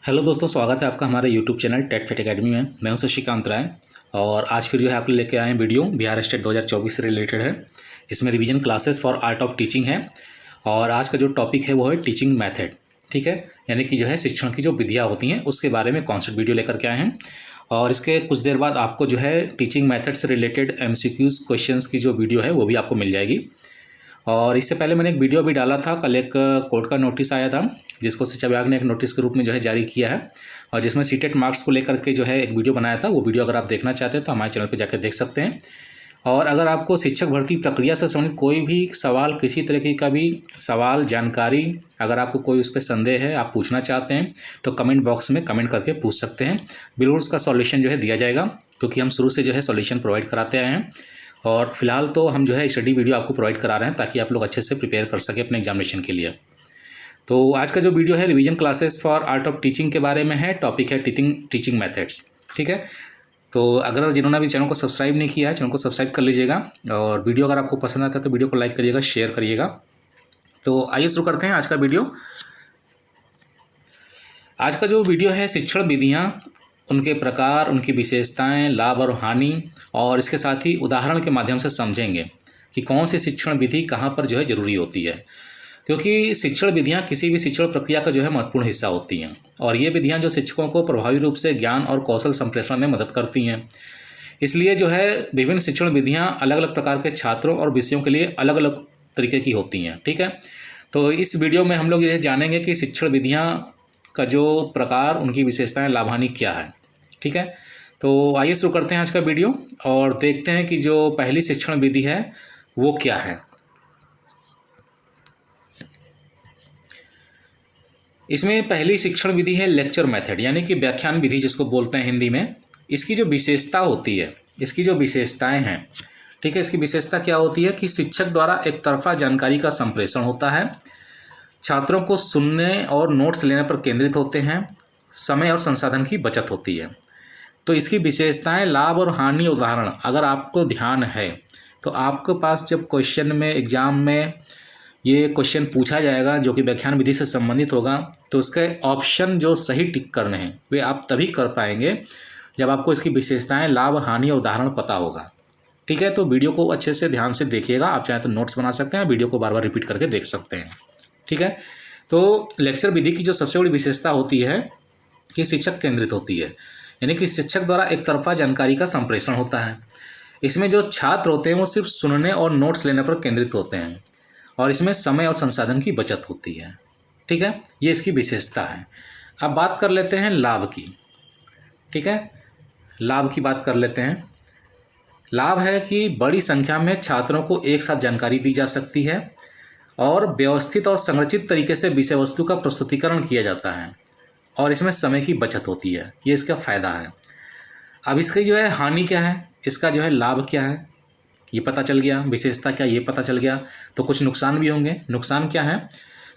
Hello दोस्तों, स्वागत है आपका हमारे YouTube channel TET fit academy में। मैं हूं शशिकांत राय और आज फिर जो है आपके लिए लेके आए हैं वीडियो बिहार स्टेट 2024 से रिलेटेड है, जिसमें revision classes for art of teaching है। और आज का जो टॉपिक है वो है टीचिंग मेथड। ठीक है, यानी कि जो है शिक्षण की जो विधियाँ होती हैं उसके बारे में कॉन्सेप्ट वीडियो लेकर के आए हैं। और इसके कुछ देर बाद आपको जो है टीचिंग मेथड से रिलेटेड MCQs क्वेश्चंस की जो वीडियो है वो भी आपको मिल जाएगी। और इससे पहले मैंने एक वीडियो भी डाला था, कल एक कोर्ट का नोटिस आया था जिसको शिक्षा विभाग ने एक नोटिस के रूप में जो है जारी किया है, और जिसमें सीटेट मार्क्स को लेकर के जो है एक वीडियो बनाया था। वो वीडियो अगर आप देखना चाहते हैं तो हमारे चैनल पर जाकर देख सकते हैं। और अगर आपको शिक्षक भर्ती प्रक्रिया से संबंधित कोई भी सवाल, किसी तरीके का भी सवाल, जानकारी, अगर आपको कोई उस पर संदेह है, आप पूछना चाहते हैं तो कमेंट बॉक्स में कमेंट करके पूछ सकते हैं। बिल्कुल उसका सॉल्यूशन जो है दिया जाएगा, क्योंकि हम शुरू से जो है सॉल्यूशन प्रोवाइड कराते आए हैं। और फिलहाल तो हम जो है स्टडी वीडियो आपको प्रोवाइड करा रहे हैं ताकि आप लोग अच्छे से प्रिपेयर कर सकें अपने एग्जामिनेशन के लिए। तो आज का जो वीडियो है revision classes for art of teaching के बारे में है। टॉपिक है टीचिंग मेथड्स। ठीक है, तो अगर जिन्होंने अभी चैनल को सब्सक्राइब नहीं किया है, चैनल को सब्सक्राइब कर लीजिएगा। और वीडियो अगर आपको पसंद आता है तो वीडियो को लाइक करिएगा, शेयर करिएगा। तो आइए शुरू करते हैं आज का वीडियो। आज का जो वीडियो है शिक्षण विधियाँ, उनके प्रकार, उनकी विशेषताएं, लाभ और हानि, और इसके साथ ही उदाहरण के माध्यम से समझेंगे कि कौन सी शिक्षण विधि कहाँ पर जो है ज़रूरी होती है। क्योंकि शिक्षण विधियाँ किसी भी शिक्षण प्रक्रिया का जो है महत्वपूर्ण हिस्सा होती हैं, और ये विधियाँ जो शिक्षकों को प्रभावी रूप से ज्ञान और कौशल संप्रेषण में मदद करती हैं। इसलिए जो है विभिन्न शिक्षण विधियाँ अलग अलग प्रकार के छात्रों और विषयों के लिए अलग अलग तरीके की होती हैं। ठीक है, तो इस वीडियो में हम लोग ये जानेंगे कि शिक्षण विधियाँ का जो प्रकार, उनकी विशेषताएं, लाभ हानि क्या है। ठीक है, तो आइए शुरू करते हैं आज का वीडियो और देखते हैं कि जो पहली शिक्षण विधि है वो क्या है। इसमें पहली शिक्षण विधि है लेक्चर मेथड, यानी कि व्याख्यान विधि जिसको बोलते हैं हिंदी में। इसकी जो विशेषता होती है, इसकी जो विशेषताएं हैं, ठीक है, इसकी विशेषता क्या होती है कि शिक्षक द्वारा एक तरफा जानकारी का संप्रेषण होता है, छात्रों को सुनने और नोट्स लेने पर केंद्रित होते हैं, समय और संसाधन की बचत होती है। तो इसकी विशेषताएं, लाभ और हानि, उदाहरण अगर आपको ध्यान है तो आपके पास जब क्वेश्चन में, एग्ज़ाम में ये क्वेश्चन पूछा जाएगा जो कि व्याख्यान विधि से संबंधित होगा, तो उसके ऑप्शन जो सही टिक करने हैं वे आप तभी कर पाएंगे जब आपको इसकी विशेषताएं, लाभ, हानि और उदाहरण पता होगा। ठीक है, तो वीडियो को अच्छे से ध्यान से देखिएगा। आप चाहे तो नोट्स बना सकते हैं, वीडियो को बार बार रिपीट करके देख सकते हैं। ठीक है, तो लेक्चर विधि की जो सबसे बड़ी विशेषता होती है कि शिक्षक केंद्रित होती है, यानी कि शिक्षक द्वारा एक तरफा जानकारी का संप्रेषण होता है। इसमें जो छात्र होते हैं वो सिर्फ सुनने और नोट्स लेने पर केंद्रित होते हैं, और इसमें समय और संसाधन की बचत होती है। ठीक है, ये इसकी विशेषता है। अब बात कर लेते हैं लाभ की। ठीक है, लाभ की बात कर लेते हैं। लाभ है कि बड़ी संख्या में छात्रों को एक साथ जानकारी दी जा सकती है और व्यवस्थित और संरचित तरीके से विषय वस्तु का प्रस्तुतिकरण किया जाता है, और इसमें समय की बचत होती है। ये इसका फ़ायदा है। अब इसकी जो है हानि क्या है, इसका जो है लाभ क्या है ये पता चल गया, विशेषता क्या ये पता चल गया, तो कुछ नुकसान भी होंगे। नुकसान क्या है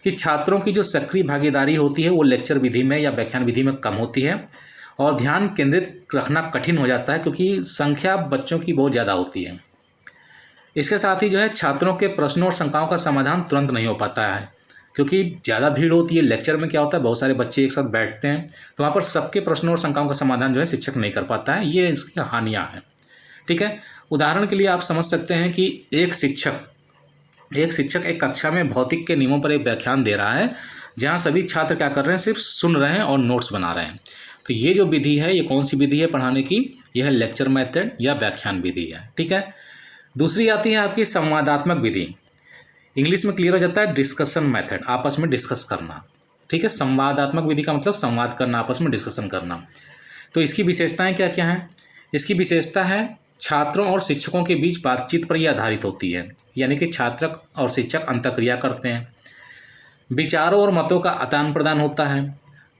कि छात्रों की जो सक्रिय भागीदारी होती है वो लेक्चर विधि में या व्याख्यान विधि में कम होती है, और ध्यान केंद्रित रखना कठिन हो जाता है क्योंकि संख्या बच्चों की बहुत ज़्यादा होती है। इसके साथ ही जो है छात्रों के प्रश्नों और शंकाओं का समाधान तुरंत नहीं हो पाता है, क्योंकि ज़्यादा भीड़ होती है। लेक्चर में क्या होता है, बहुत सारे बच्चे एक साथ बैठते हैं, तो वहाँ पर सबके प्रश्नों और शंकाओं का समाधान जो है शिक्षक नहीं कर पाता है। ये इसकी हानियाँ हैं। ठीक है, उदाहरण के लिए आप समझ सकते हैं कि एक शिक्षक एक कक्षा में भौतिक के नियमों पर एक व्याख्यान दे रहा है, जहाँ सभी छात्र क्या कर रहे हैं, सिर्फ सुन रहे हैं और नोट्स बना रहे हैं। तो ये जो विधि है, ये कौन सी विधि है पढ़ाने की, यह है लेक्चर मेथड या व्याख्यान विधि है। ठीक है, दूसरी आती है आपकी संवादात्मक विधि। इंग्लिश में क्लियर हो जाता है डिस्कशन मेथड, आपस में डिस्कस करना। ठीक है, संवादात्मक विधि का मतलब संवाद करना, आपस में डिस्कशन करना। तो इसकी विशेषताएं क्या क्या हैं? इसकी विशेषता है छात्रों और शिक्षकों के बीच बातचीत पर यह आधारित होती है, यानी कि छात्र और शिक्षक अंतःक्रिया करते हैं। विचारों और मतों का आदान प्रदान होता है।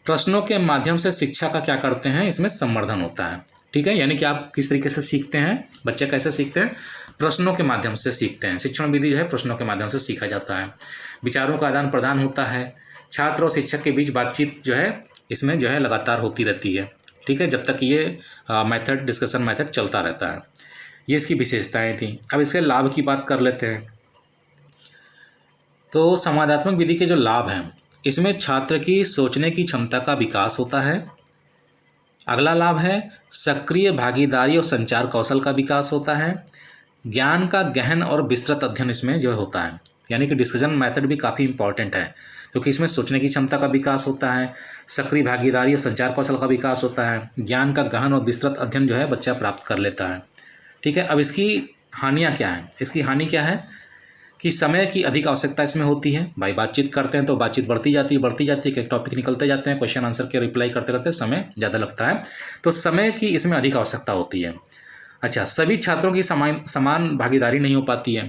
प्रश्नों के माध्यम से शिक्षा का क्या करते हैं, इसमें संवर्धन होता है। ठीक है, यानी कि आप किस तरीके से सीखते हैं, बच्चे कैसे सीखते हैं, प्रश्नों के माध्यम से सीखते हैं। शिक्षण विधि जो है प्रश्नों के माध्यम से सीखा जाता है। विचारों का आदान प्रदान होता है। छात्र और शिक्षक के बीच बातचीत जो है इसमें जो है लगातार होती रहती है। ठीक है, जब तक ये मेथड, डिस्कशन मेथड चलता रहता है। ये इसकी विशेषताएं थी। अब इसके लाभ की बात कर लेते हैं। तो संवादात्मक विधि के जो लाभ हैं, इसमें छात्र की सोचने की क्षमता का विकास होता है। अगला लाभ है सक्रिय भागीदारी और संचार कौशल का विकास होता है। ज्ञान का गहन और विस्तृत अध्ययन इसमें जो होता है, यानी कि डिस्कशन मेथड भी काफ़ी इंपॉर्टेंट है, क्योंकि इसमें सोचने की क्षमता का विकास होता है, सक्रिय भागीदारी और संचार कौशल का विकास होता है, ज्ञान का गहन और विस्तृत अध्ययन जो है बच्चा प्राप्त कर लेता है। ठीक है, अब इसकी हानियाँ क्या हैं? इसकी हानि क्या है कि समय की अधिक आवश्यकता इसमें होती है। भाई बातचीत करते हैं तो बातचीत बढ़ती जाती है, एक टॉपिक निकलते जाते हैं, क्वेश्चन आंसर के रिप्लाई करते करते समय ज़्यादा लगता है, तो समय की इसमें अधिक आवश्यकता होती है। अच्छा, सभी छात्रों की समान भागीदारी नहीं हो पाती है।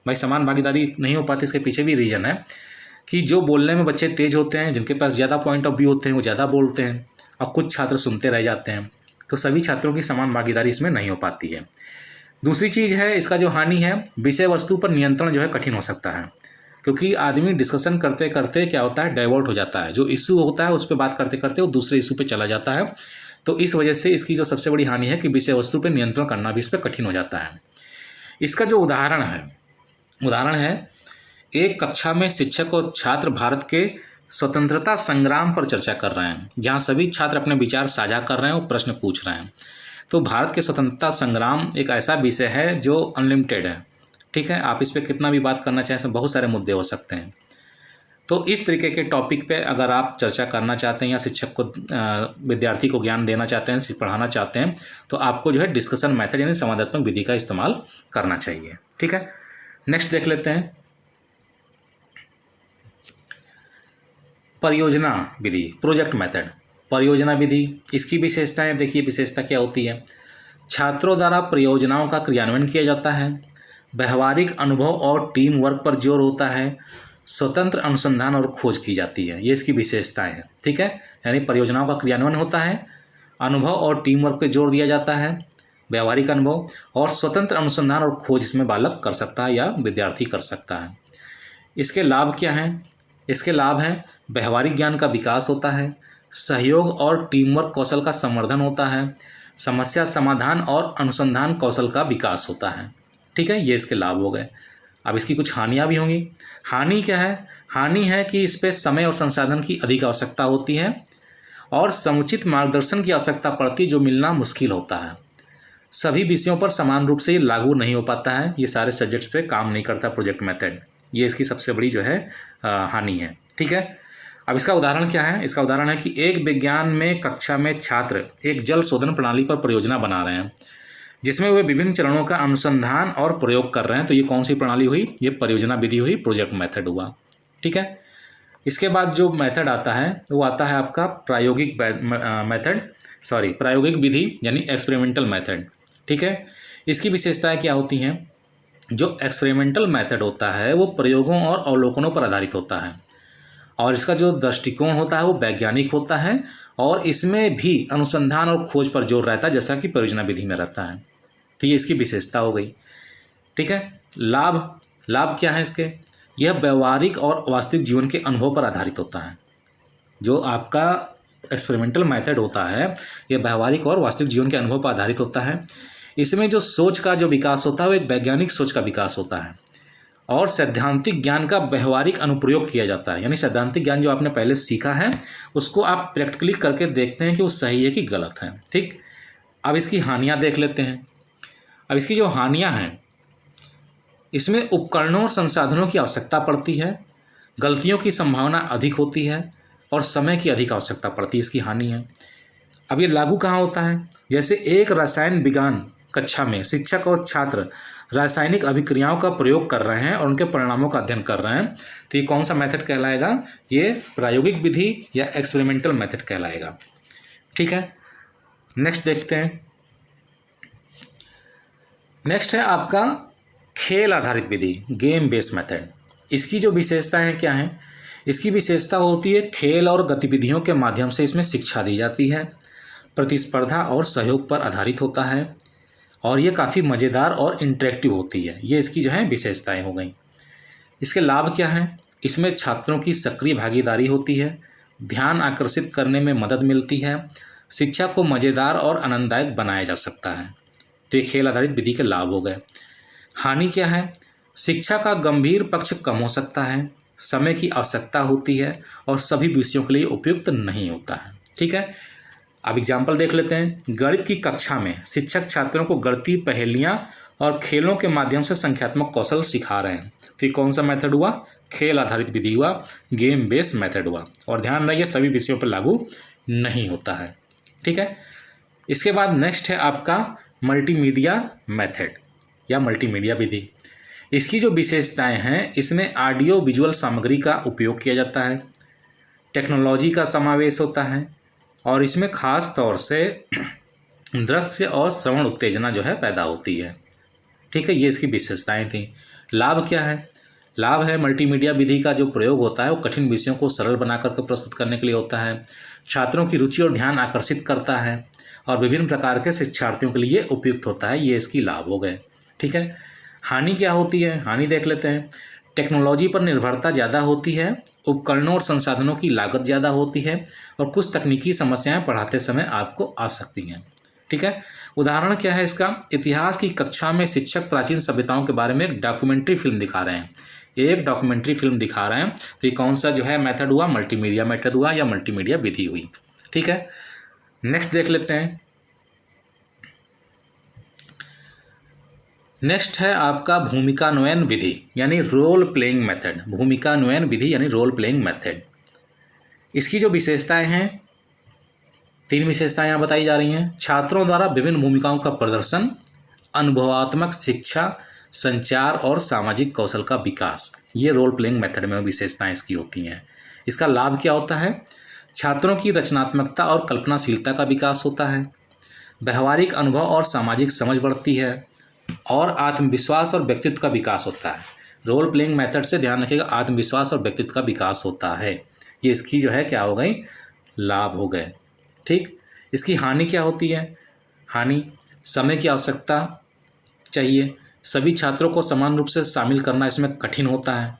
भाई समान भागीदारी नहीं हो पाती, इसके पीछे भी रीज़न है कि जो बोलने में बच्चे तेज़ होते हैं, जिनके पास ज़्यादा पॉइंट ऑफ व्यू होते हैं, वो ज़्यादा बोलते हैं और कुछ छात्र सुनते रह जाते हैं, तो सभी छात्रों की समान भागीदारी इसमें नहीं हो पाती है। दूसरी चीज़ है इसका जो हानि है, विषय वस्तु पर नियंत्रण जो है कठिन हो सकता है, क्योंकि आदमी डिस्कशन करते करते क्या होता है, डाइवर्ट हो जाता है। जो इशू होता है उस पर बात करते करते वो दूसरे इशू पे चला जाता है, तो इस वजह से इसकी जो सबसे बड़ी हानि है कि विषय वस्तु पर नियंत्रण करना भी इस पर कठिन हो जाता है। इसका जो उदाहरण है एक कक्षा में शिक्षक और छात्र भारत के स्वतंत्रता संग्राम पर चर्चा कर रहे हैं, जहाँ सभी छात्र अपने विचार साझा कर रहे हैं और प्रश्न पूछ रहे हैं। तो भारत के स्वतंत्रता संग्राम एक ऐसा विषय है जो अनलिमिटेड है। ठीक है, आप इस पर कितना भी बात करना चाहें, इसमें बहुत सारे मुद्दे हो सकते हैं। तो इस तरीके के टॉपिक पे अगर आप चर्चा करना चाहते हैं या शिक्षक को विद्यार्थी को ज्ञान देना चाहते हैं, पढ़ाना चाहते हैं, तो आपको जो है डिस्कशन मेथड यानी संवादात्मक विधि का इस्तेमाल करना चाहिए। ठीक है, नेक्स्ट देख लेते हैं परियोजना विधि, प्रोजेक्ट मेथड। परियोजना विधि, इसकी विशेषताएं देखिए, विशेषता क्या होती है। छात्रों द्वारा परियोजनाओं का क्रियान्वयन किया जाता है, व्यवहारिक अनुभव और टीम वर्क पर जोर होता है, स्वतंत्र अनुसंधान और खोज की जाती है, ये इसकी विशेषताएं हैं। ठीक है, यानी परियोजनाओं का क्रियान्वयन होता है, अनुभव और टीम वर्क पर जोर दिया जाता है, व्यवहारिक अनुभव और स्वतंत्र अनुसंधान और खोज इसमें बालक कर सकता है या विद्यार्थी कर सकता है। इसके लाभ क्या हैं? इसके लाभ हैं व्यवहारिक ज्ञान का विकास होता है, सहयोग और टीम वर्क कौशल का संवर्धन होता है, समस्या समाधान और अनुसंधान कौशल का विकास होता है। ठीक है, ये इसके लाभ हो गए। अब इसकी कुछ हानियाँ भी होंगी। हानि क्या है? हानि है कि इस पर समय और संसाधन की अधिक आवश्यकता होती है और समुचित मार्गदर्शन की आवश्यकता पड़ती है, जो मिलना मुश्किल होता है। सभी विषयों पर समान रूप से ये लागू नहीं हो पाता है, ये सारे सब्जेक्ट्स पे काम नहीं करता प्रोजेक्ट मेथड, ये इसकी सबसे बड़ी जो है हानि है। ठीक है, अब इसका उदाहरण क्या है? इसका उदाहरण है कि एक विज्ञान में कक्षा में छात्र एक जल शोधन प्रणाली पर परियोजना बना रहे हैं, जिसमें वे विभिन्न चरणों का अनुसंधान और प्रयोग कर रहे हैं। तो ये कौन सी प्रणाली हुई? ये परियोजना विधि हुई, प्रोजेक्ट मेथड हुआ। ठीक है, इसके बाद जो मेथड आता है वो आता है आपका प्रायोगिक विधि यानी एक्सपेरिमेंटल मेथड। ठीक है, इसकी विशेषताएं क्या होती हैं? जो एक्सपेरिमेंटल मेथड होता है वो प्रयोगों और अवलोकनों पर आधारित होता है और इसका जो दृष्टिकोण होता है वो वैज्ञानिक होता है और इसमें भी अनुसंधान और खोज पर जोर रहता है, जैसा कि परियोजना विधि में रहता है। तो ये इसकी विशेषता हो गई। ठीक है, लाभ क्या है इसके? यह व्यवहारिक और वास्तविक जीवन के अनुभव पर आधारित होता है। जो आपका एक्सपेरिमेंटल मेथड होता है यह व्यवहारिक और वास्तविक जीवन के अनुभव पर आधारित होता है। इसमें जो सोच का जो विकास होता है वो एक वैज्ञानिक सोच का विकास होता है और सैद्धांतिक ज्ञान का व्यवहारिक अनुप्रयोग किया जाता है, यानी सैद्धांतिक ज्ञान जो आपने पहले सीखा है उसको आप प्रैक्टिकली करके देखते हैं कि वो सही है कि गलत है। ठीक, अब इसकी हानियाँ देख लेते हैं। अब इसकी जो हानियाँ हैं, इसमें उपकरणों और संसाधनों की आवश्यकता पड़ती है, गलतियों की संभावना अधिक होती है और समय की अधिक आवश्यकता पड़ती है, इसकी हानि है। अब ये लागू कहाँ होता है? जैसे एक रसायन विज्ञान कक्षा में शिक्षक और छात्र रासायनिक अभिक्रियाओं का प्रयोग कर रहे हैं और उनके परिणामों का अध्ययन कर रहे हैं, तो ये कौन सा मेथड कहलाएगा? ये प्रायोगिक विधि या एक्सपेरिमेंटल मेथड कहलाएगा। ठीक है, नेक्स्ट देखते हैं। नेक्स्ट है आपका खेल आधारित विधि, गेम बेस्ड मेथड। इसकी जो विशेषताएं क्या हैं? इसकी विशेषता होती है खेल और गतिविधियों के माध्यम से इसमें शिक्षा दी जाती है, प्रतिस्पर्धा और सहयोग पर आधारित होता है और ये काफ़ी मज़ेदार और इंटरेक्टिव होती है। ये इसकी जो है विशेषताएं हो गई। इसके लाभ क्या हैं? इसमें छात्रों की सक्रिय भागीदारी होती है, ध्यान आकर्षित करने में मदद मिलती है, शिक्षा को मज़ेदार और आनंददायक बनाया जा सकता है। तो ये खेल आधारित विधि के लाभ हो गए। हानि क्या है? शिक्षा का गंभीर पक्ष कम हो सकता है, समय की आवश्यकता होती है और सभी विषयों के लिए उपयुक्त नहीं होता है। ठीक है, अब एग्जाम्पल देख लेते हैं। गणित की कक्षा में शिक्षक छात्रों को गणितीय पहेलियाँ और खेलों के माध्यम से संख्यात्मक कौशल सिखा रहे हैं। तो ये कौन सा मेथड हुआ? खेल आधारित विधि हुआ, गेम बेस्ड मेथड हुआ। और ध्यान रखिए सभी विषयों पर लागू नहीं होता है। ठीक है, इसके बाद नेक्स्ट है आपका मल्टीमीडिया मेथड या मल्टीमीडिया विधि। इसकी जो विशेषताएं हैं, इसमें ऑडियो विजुअल सामग्री का उपयोग किया जाता है, टेक्नोलॉजी का समावेश होता है और इसमें खास तौर से दृश्य और श्रवण उत्तेजना जो है पैदा होती है। ठीक है, ये इसकी विशेषताएं थी। लाभ क्या है? लाभ है मल्टीमीडिया विधि का जो प्रयोग होता है वो कठिन विषयों को सरल बना करके प्रस्तुत करने के लिए होता है, छात्रों की रुचि और ध्यान आकर्षित करता है और विभिन्न प्रकार के शिक्षार्थियों के लिए उपयुक्त होता है। ये इसकी लाभ हो गए। ठीक है, हानि क्या होती है? हानि देख लेते हैं। टेक्नोलॉजी पर निर्भरता ज़्यादा होती है, उपकरणों और संसाधनों की लागत ज़्यादा होती है और कुछ तकनीकी समस्याएं पढ़ाते समय आपको आ सकती हैं। ठीक है, उदाहरण क्या है इसका? इतिहास की कक्षा में शिक्षक प्राचीन सभ्यताओं के बारे में एक डॉक्यूमेंट्री फिल्म दिखा रहे हैं, एक डॉक्यूमेंट्री फिल्म दिखा रहे हैं। तो ये कौन सा जो है मेथड हुआ? मल्टीमीडिया मेथड हुआ या मल्टीमीडिया विधि हुई। ठीक है, नेक्स्ट देख लेते हैं। नेक्स्ट है आपका भूमिकान्वयन विधि यानी रोल प्लेइंग मेथड। भूमिकान्वयन विधि यानी रोल प्लेइंग मेथड। इसकी जो विशेषताएं हैं, 3 विशेषताएं यहाँ बताई जा रही हैं। छात्रों द्वारा विभिन्न भूमिकाओं का प्रदर्शन, अनुभवात्मक शिक्षा, संचार और सामाजिक कौशल का विकास। ये रोल प्लेइंग मेथड में विशेषताएं इसकी होती हैं। इसका लाभ क्या होता है? छात्रों की रचनात्मकता और कल्पनाशीलता का विकास होता है, व्यवहारिक अनुभव और सामाजिक समझ बढ़ती है और आत्मविश्वास और व्यक्तित्व का विकास होता है। रोल प्लेइंग मेथड से ध्यान रखिएगा, आत्मविश्वास और व्यक्तित्व का विकास होता है। ये इसकी जो है क्या हो गई? लाभ हो गए। ठीक, इसकी हानि क्या होती है? हानि, समय की आवश्यकता चाहिए, सभी छात्रों को समान रूप से शामिल करना इसमें कठिन होता है,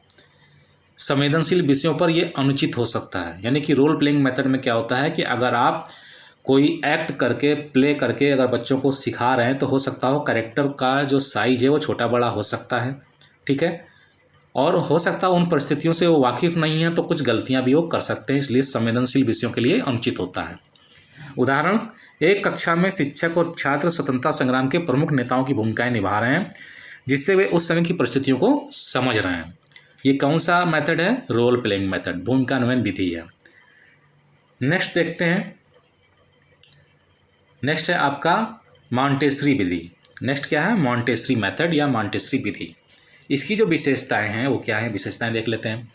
संवेदनशील विषयों पर यह अनुचित हो सकता है। यानी कि रोल प्लेइंग मेथड में क्या होता है कि अगर आप कोई एक्ट करके प्ले करके अगर बच्चों को सिखा रहे हैं तो हो सकता हो कैरेक्टर का जो साइज है वो छोटा बड़ा हो सकता है। ठीक है, और हो सकता है उन परिस्थितियों से वो वाकिफ़ नहीं है तो कुछ गलतियां भी वो कर सकते हैं, इसलिए संवेदनशील विषयों के लिए अनुचित होता है। उदाहरण, एक कक्षा में शिक्षक और छात्र स्वतंत्रता संग्राम के प्रमुख नेताओं की भूमिकाएं निभा रहे हैं जिससे वे उस समय की परिस्थितियों को समझ रहे हैं। ये कौन सा मेथड है? रोल प्लेइंग मेथड, भूमिकान्वयन विधि है। नेक्स्ट देखते हैं। नेक्स्ट है आपका मॉन्टेसरी विधि। नेक्स्ट क्या है? मॉन्टेसरी मेथड या मॉन्टेसरी विधि। इसकी जो विशेषताएं हैं वो क्या है? विशेषताएं देख लेते हैं।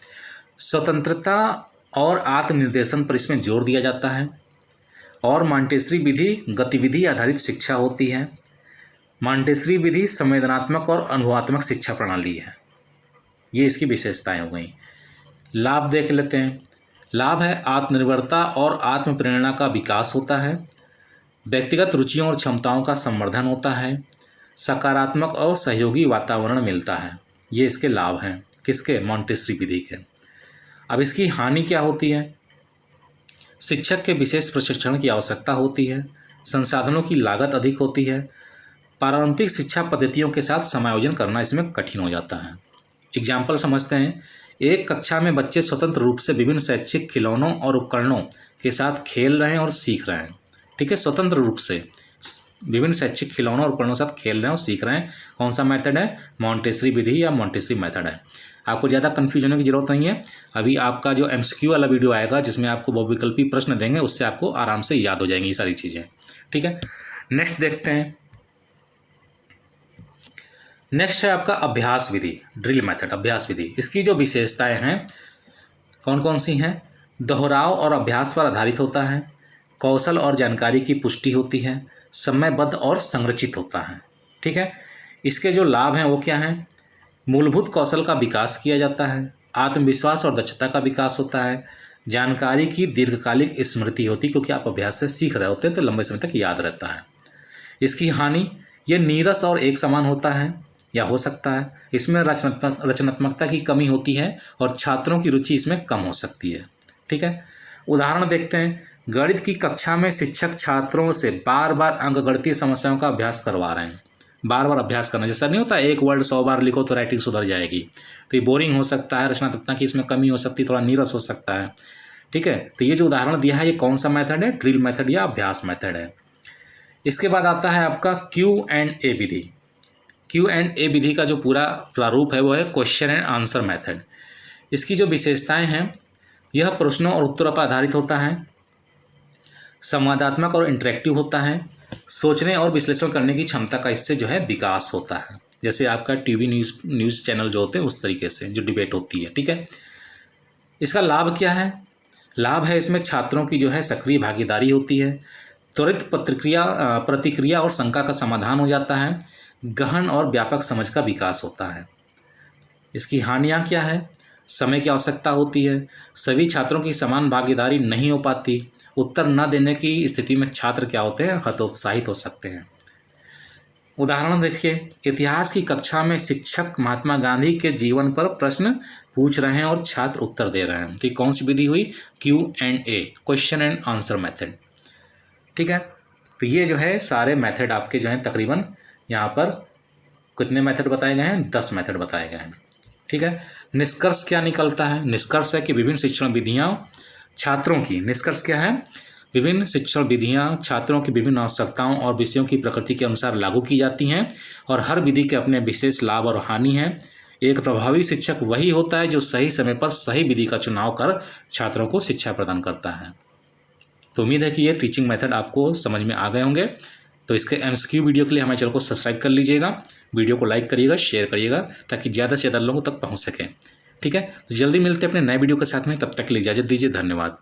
स्वतंत्रता और आत्मनिर्देशन पर इसमें जोर दिया जाता है और मॉन्टेसरी विधि गतिविधि आधारित शिक्षा होती है। मॉन्टेसरी विधि संवेदनात्मक और अनुभवात्मक शिक्षा प्रणाली है। ये इसकी विशेषताएं हो गई। लाभ देख लेते हैं। लाभ है आत्मनिर्भरता और आत्म प्रेरणा का विकास होता है, व्यक्तिगत रुचियों और क्षमताओं का संवर्धन होता है, सकारात्मक और सहयोगी वातावरण मिलता है। ये इसके लाभ हैं। किसके? मॉन्टेसरी विधि के। अब इसकी हानि क्या होती है? शिक्षक के विशेष प्रशिक्षण की आवश्यकता होती है, संसाधनों की लागत अधिक होती है, पारंपरिक शिक्षा पद्धतियों के साथ समायोजन करना इसमें कठिन हो जाता है। एग्जाम्पल समझते हैं। एक कक्षा में बच्चे स्वतंत्र रूप से विभिन्न शैक्षिक खिलौनों और उपकरणों के साथ खेल रहे हैं और सीख रहे हैं। ठीक है, स्वतंत्र रूप से विभिन्न शैक्षिक खिलौनों और उपकरणों के साथ खेल रहे हैं और सीख रहे हैं। कौन सा मेथड है? मॉन्टेसरी विधि या मॉन्टेसरी मेथड है। आपको ज़्यादा कन्फ्यूजन होने की जरूरत नहीं है। अभी आपका जो MCQ वाला वीडियो आएगा जिसमें आपको बहुविकल्पी प्रश्न देंगे उससे आपको आराम से याद हो जाएंगी ये सारी चीज़ें। ठीक है, नेक्स्ट देखते हैं। नेक्स्ट है आपका अभ्यास विधि, ड्रिल मेथड, अभ्यास विधि। इसकी जो विशेषताएं हैं कौन कौन सी हैं? दोहराव और अभ्यास पर आधारित होता है, कौशल और जानकारी की पुष्टि होती है, समयबद्ध और संरचित होता है। ठीक है, इसके जो लाभ हैं वो क्या हैं? मूलभूत कौशल का विकास किया जाता है, आत्मविश्वास और दक्षता का विकास होता है, जानकारी की दीर्घकालिक स्मृति होती है क्योंकि आप अभ्यास से सीख रहे होते हैं तो लंबे समय तक याद रहता है। इसकी हानि, ये नीरस और एक समान होता है या हो सकता है, इसमें रचनात्मकता की कमी होती है और छात्रों की रुचि इसमें कम हो सकती है। ठीक है, उदाहरण देखते हैं। गणित की कक्षा में शिक्षक छात्रों से बार बार अंकगणितीय समस्याओं का अभ्यास करवा रहे हैं। बार बार अभ्यास करना। जैसा नहीं होता एक वर्ड 100 बार लिखो तो राइटिंग सुधर जाएगी, तो ये बोरिंग हो सकता है, रचनात्मकता की इसमें कमी हो सकती है, थोड़ा नीरस हो सकता है। ठीक है, तो ये जो उदाहरण दिया है ये कौन सा मेथड है? ड्रिल मेथड या अभ्यास मेथड है। इसके बाद आता है आपका Q&A विधि। Q&A विधि का जो पूरा प्रारूप है वो है क्वेश्चन एंड आंसर मेथड। इसकी जो विशेषताएं हैं, यह प्रश्नों और उत्तरों पर आधारित होता है, संवादात्मक और इंटरेक्टिव होता है, सोचने और विश्लेषण करने की क्षमता का इससे जो है विकास होता है। जैसे आपका टीवी न्यूज़ चैनल जो होते हैं उस तरीके से जो डिबेट होती है। ठीक है, इसका लाभ क्या है? लाभ है इसमें छात्रों की जो है सक्रिय भागीदारी होती है, त्वरित प्रतिक्रिया और शंका का समाधान हो जाता है, गहन और व्यापक समझ का विकास होता है। इसकी हानियाँ क्या है? समय की आवश्यकता होती है, सभी छात्रों की समान भागीदारी नहीं हो पाती, उत्तर न देने की स्थिति में छात्र क्या होते हैं? हतोत्साहित हो सकते हैं। उदाहरण देखिए, इतिहास की कक्षा में शिक्षक महात्मा गांधी के जीवन पर प्रश्न पूछ रहे हैं और छात्र उत्तर दे रहे हैं। तो ये कौन सी विधि हुई? Q&A, question and answer method. ठीक है, तो ये जो है सारे मेथड आपके जो हैं तकरीबन यहाँ पर कितने मेथड बताए गए हैं? 10 मेथड बताए गए हैं। ठीक है, निष्कर्ष क्या निकलता है? निष्कर्ष है कि विभिन्न शिक्षण विधियाँ छात्रों की, निष्कर्ष क्या है? विभिन्न शिक्षण विधियाँ छात्रों की विभिन्न आवश्यकताओं और विषयों की प्रकृति के अनुसार लागू की जाती हैं और हर विधि के अपने विशेष लाभ और हानि हैं। एक प्रभावी शिक्षक वही होता है जो सही समय पर सही विधि का चुनाव कर छात्रों को शिक्षा प्रदान करता है। तो उम्मीद है कि ये टीचिंग मेथड आपको समझ में आ गए होंगे। तो इसके MCQ वीडियो के लिए हमारे चैनल को सब्सक्राइब कर लीजिएगा, वीडियो को लाइक करिएगा, शेयर करिएगा ताकि ज़्यादा से ज़्यादा लोगों तक पहुँच सकें। ठीक है, तो जल्दी मिलते हैं अपने नए वीडियो के साथ में, तब तक के लिए इजाज़त दीजिए। धन्यवाद।